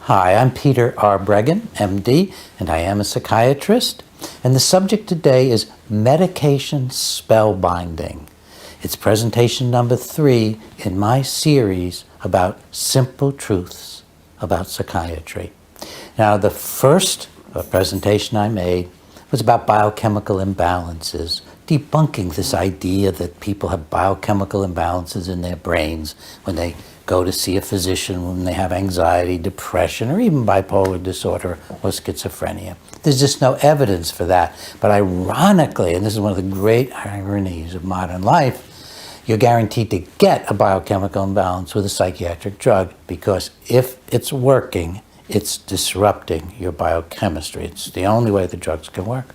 Hi, I'm Peter R. Bregan, MD, and I am a psychiatrist. And the subject today is medication spellbinding. It's presentation number 3 in my series about simple truths about psychiatry. Now, the first presentation I made was about biochemical imbalances, debunking this idea that people have biochemical imbalances in their brains when they go to see a physician, when they have anxiety, depression, or even bipolar disorder or schizophrenia. There's just no evidence for that. But ironically, and this is one of the great ironies of modern life, you're guaranteed to get a biochemical imbalance with a psychiatric drug, because if it's working, it's disrupting your biochemistry. It's the only way the drugs can work.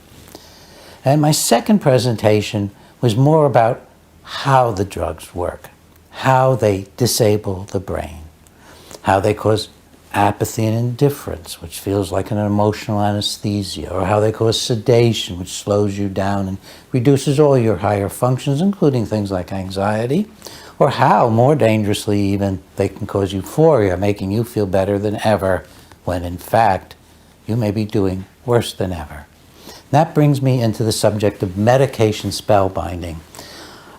And my second presentation was more about how the drugs work, how they disable the brain, how they cause apathy and indifference, which feels like an emotional anesthesia, or how they cause sedation, which slows you down and reduces all your higher functions, including things like anxiety, or how, more dangerously even, they can cause euphoria, making you feel better than ever, when in fact, you may be doing worse than ever. That brings me into the subject of medication spellbinding.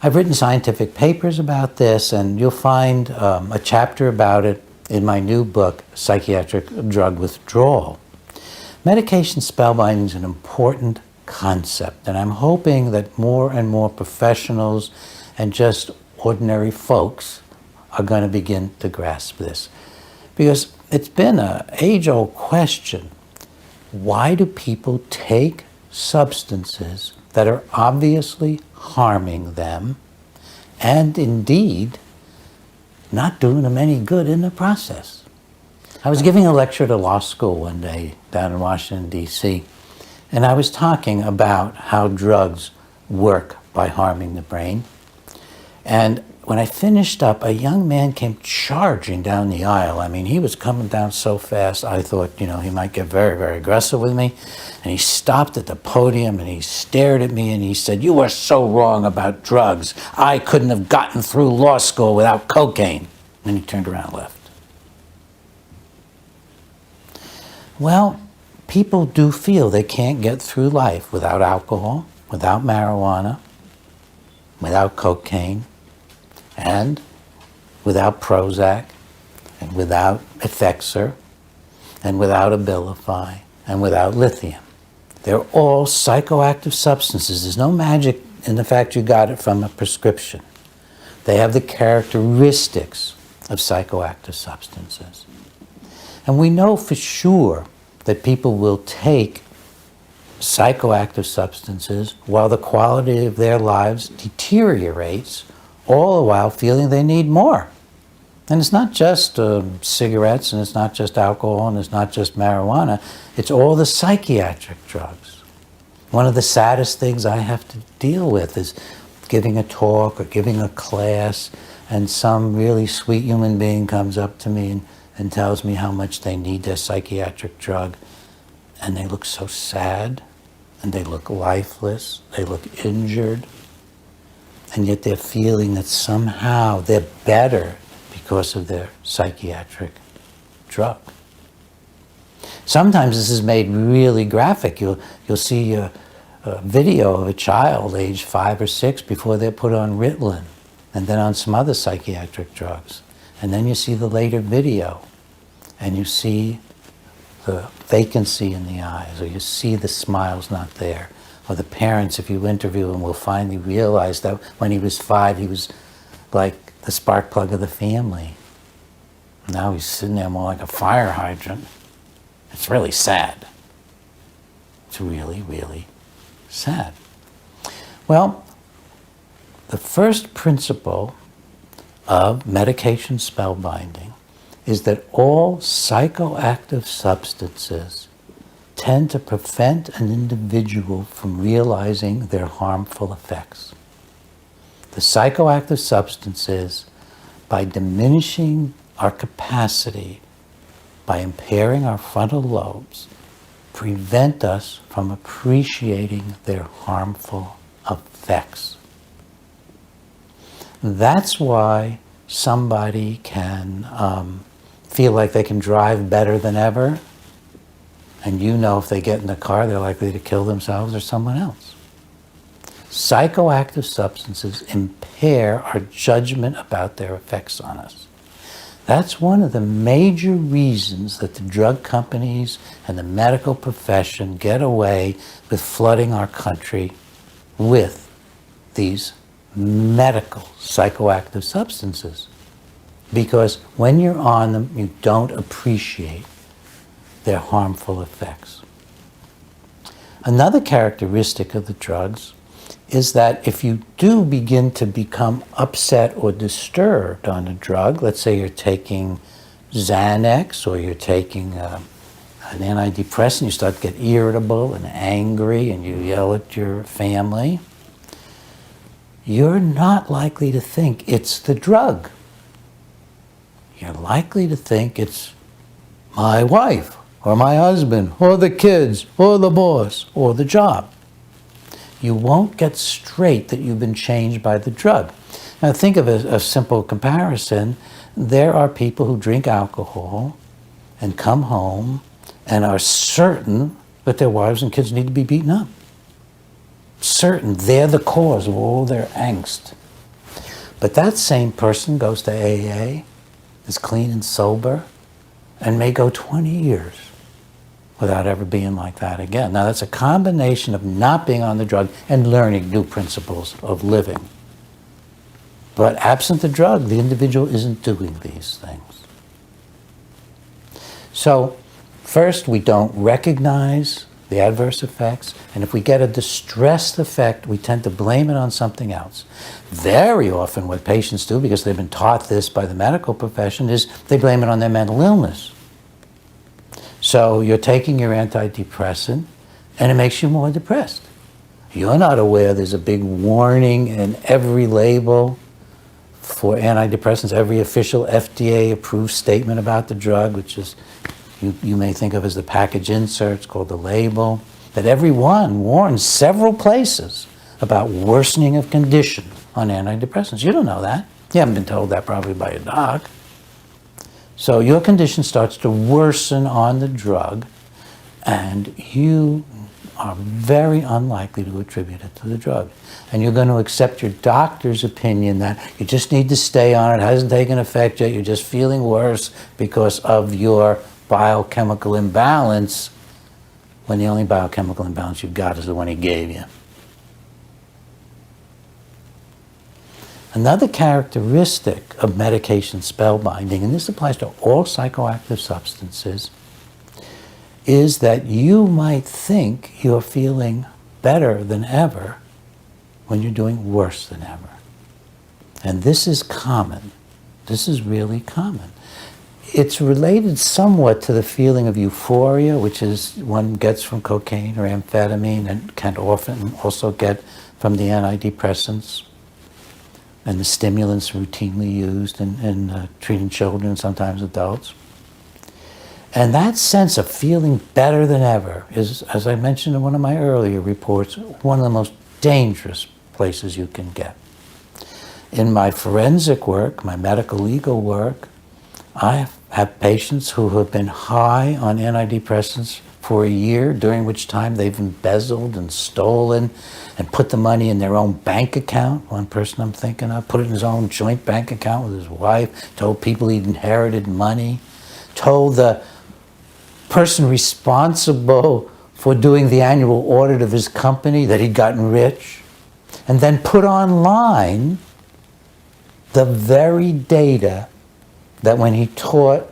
I've written scientific papers about this, and you'll find a chapter about it in my new book, Psychiatric Drug Withdrawal. Medication spellbinding is an important concept, and I'm hoping that more and more professionals and just ordinary folks are going to begin to grasp this. Because it's been an age-old question. Why do people take substances that are obviously harming them, and indeed not doing them any good in the process? I was giving a lecture at a law school one day down in Washington, D.C., and I was talking about how drugs work by harming the brain. And when I finished up, a young man came charging down the aisle. I mean, he was coming down so fast, I thought, he might get very, very aggressive with me. And he stopped at the podium and he stared at me and he said, "You are so wrong about drugs. I couldn't have gotten through law school without cocaine." And he turned around and left. Well, people do feel they can't get through life without alcohol, without marijuana, without cocaine, and without Prozac, and without Effexor, and without Abilify, and without lithium. They're all psychoactive substances. There's no magic in the fact you got it from a prescription. They have the characteristics of psychoactive substances. And we know for sure that people will take psychoactive substances while the quality of their lives deteriorates, all the while feeling they need more. And it's not just cigarettes, and it's not just alcohol, and it's not just marijuana. It's all the psychiatric drugs. One of the saddest things I have to deal with is giving a talk or giving a class, and some really sweet human being comes up to me and tells me how much they need their psychiatric drug. And they look so sad, and they look lifeless, they look injured. And yet they're feeling that somehow they're better because of their psychiatric drug. Sometimes this is made really graphic. You'll see a video of a child aged 5 or 6 before they're put on Ritalin, and then on some other psychiatric drugs. And then you see the later video, and you see the vacancy in the eyes, or you see the smiles not there. Or the parents, if you interview them, will finally realize that when he was 5, he was like the spark plug of the family. Now he's sitting there more like a fire hydrant. It's really sad. It's really, really sad. Well, the first principle of medication spellbinding is that all psychoactive substances tend to prevent an individual from realizing their harmful effects. The psychoactive substances, by diminishing our capacity, by impairing our frontal lobes, prevent us from appreciating their harmful effects. That's why somebody can feel like they can drive better than ever, and you know if they get in the car, they're likely to kill themselves or someone else. Psychoactive substances impair our judgment about their effects on us. That's one of the major reasons that the drug companies and the medical profession get away with flooding our country with these medical psychoactive substances. Because when you're on them, you don't appreciate their harmful effects. Another characteristic of the drugs is that if you do begin to become upset or disturbed on a drug, let's say you're taking Xanax or you're taking an antidepressant, you start to get irritable and angry and you yell at your family, you're not likely to think it's the drug. You're likely to think it's my wife or my husband or the kids or the boss or the job. You won't get straight that you've been changed by the drug. Now think of a simple comparison. There are people who drink alcohol and come home and are certain that their wives and kids need to be beaten up. Certain they're the cause of all their angst. But that same person goes to AA, is clean and sober, and may go 20 years without ever being like that again. Now that's a combination of not being on the drug and learning new principles of living. But absent the drug, the individual isn't doing these things. So first, we don't recognize the adverse effects, and if we get a distressed effect, we tend to blame it on something else. Very often what patients do, because they've been taught this by the medical profession, is they blame it on their mental illness. So you're taking your antidepressant, and it makes you more depressed. You're not aware there's a big warning in every label for antidepressants, every official FDA-approved statement about the drug, which is you may think of as the package insert, it's called the label, that every one warns several places about worsening of condition on antidepressants. You don't know that. You haven't been told that probably by a doc. So your condition starts to worsen on the drug, and you are very unlikely to attribute it to the drug. And you're going to accept your doctor's opinion that you just need to stay on it, hasn't taken effect yet, you're just feeling worse because of your biochemical imbalance, when the only biochemical imbalance you've got is the one he gave you. Another characteristic of medication spellbinding, and this applies to all psychoactive substances, is that you might think you're feeling better than ever when you're doing worse than ever. And this is common. This is really common. It's related somewhat to the feeling of euphoria, which is one gets from cocaine or amphetamine and can often also get from the antidepressants and the stimulants routinely used in treating children, sometimes adults. And that sense of feeling better than ever is, as I mentioned in one of my earlier reports, one of the most dangerous places you can get. In my forensic work, my medical legal work, I have patients who have been high on antidepressants for a year, during which time they've embezzled and stolen and put the money in their own bank account. One person I'm thinking of put it in his own joint bank account with his wife, told people he'd inherited money, told the person responsible for doing the annual audit of his company that he'd gotten rich, and then put online the very data that when he taught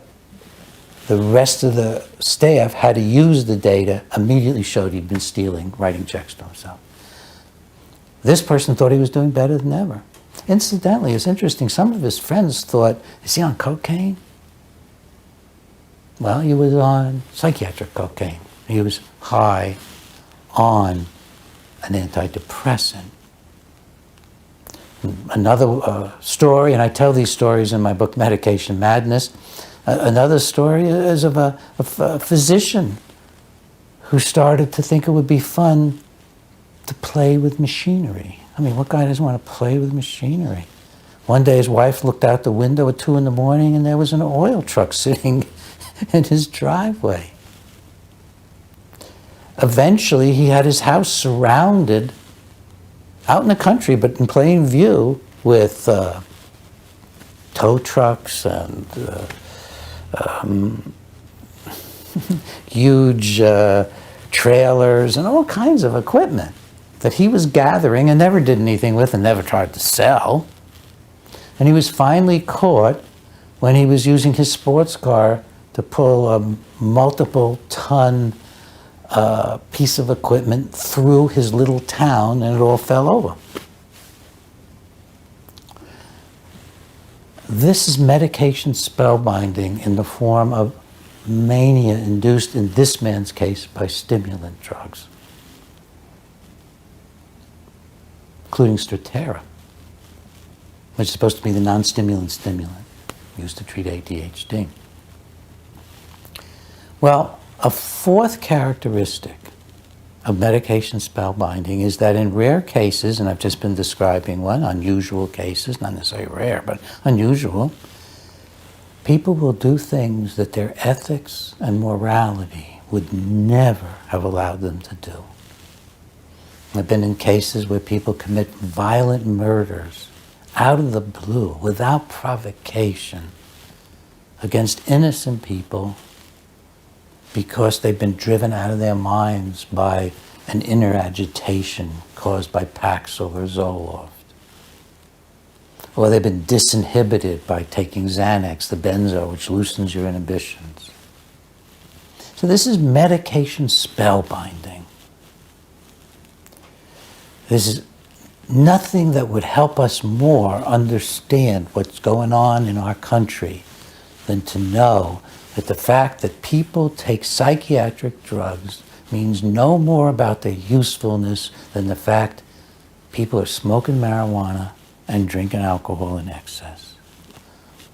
the rest of the staff how to use the data, immediately showed he'd been stealing, writing checks to himself. This person thought he was doing better than ever. Incidentally, it's interesting, some of his friends thought, is he on cocaine? Well, he was on psychiatric cocaine. He was high on an antidepressant. Another story, and I tell these stories in my book, Medication Madness. Another story is of a physician who started to think it would be fun to play with machinery. I mean, what guy doesn't want to play with machinery? One day his wife looked out the window at 2 in the morning and there was an oil truck sitting in his driveway. Eventually he had his house surrounded out in the country, but in plain view, with tow trucks and huge trailers and all kinds of equipment that he was gathering and never did anything with and never tried to sell. And he was finally caught when he was using his sports car to pull a multiple-ton piece of equipment through his little town, and it all fell over. This is medication spellbinding in the form of mania induced, in this man's case, by stimulant drugs, including Strattera, which is supposed to be the non-stimulant stimulant used to treat ADHD. Well, a fourth characteristic of medication spellbinding is that in rare cases, and I've just been describing one, unusual cases, not necessarily rare, but unusual, people will do things that their ethics and morality would never have allowed them to do. I've been in cases where people commit violent murders out of the blue, without provocation, against innocent people because they've been driven out of their minds by an inner agitation caused by Paxil or Zoloft. Or they've been disinhibited by taking Xanax, the benzo, which loosens your inhibitions. So this is medication spellbinding. This is nothing that would help us more understand what's going on in our country than to know that the fact that people take psychiatric drugs means no more about their usefulness than the fact people are smoking marijuana and drinking alcohol in excess.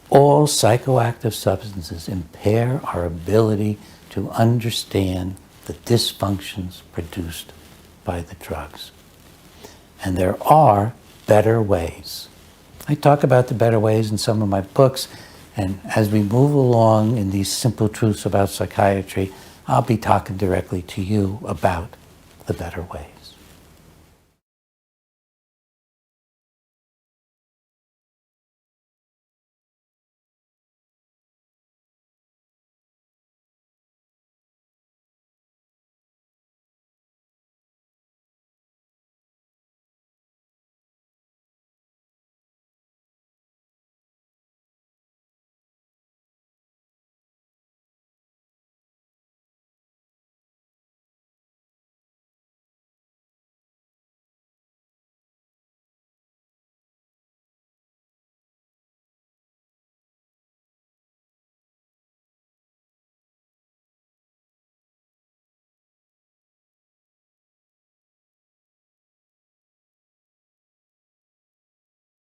All psychoactive substances impair our ability to understand the dysfunctions produced by the drugs. And there are better ways. I talk about the better ways in some of my books, and as we move along in these simple truths about psychiatry, I'll be talking directly to you about the better ways.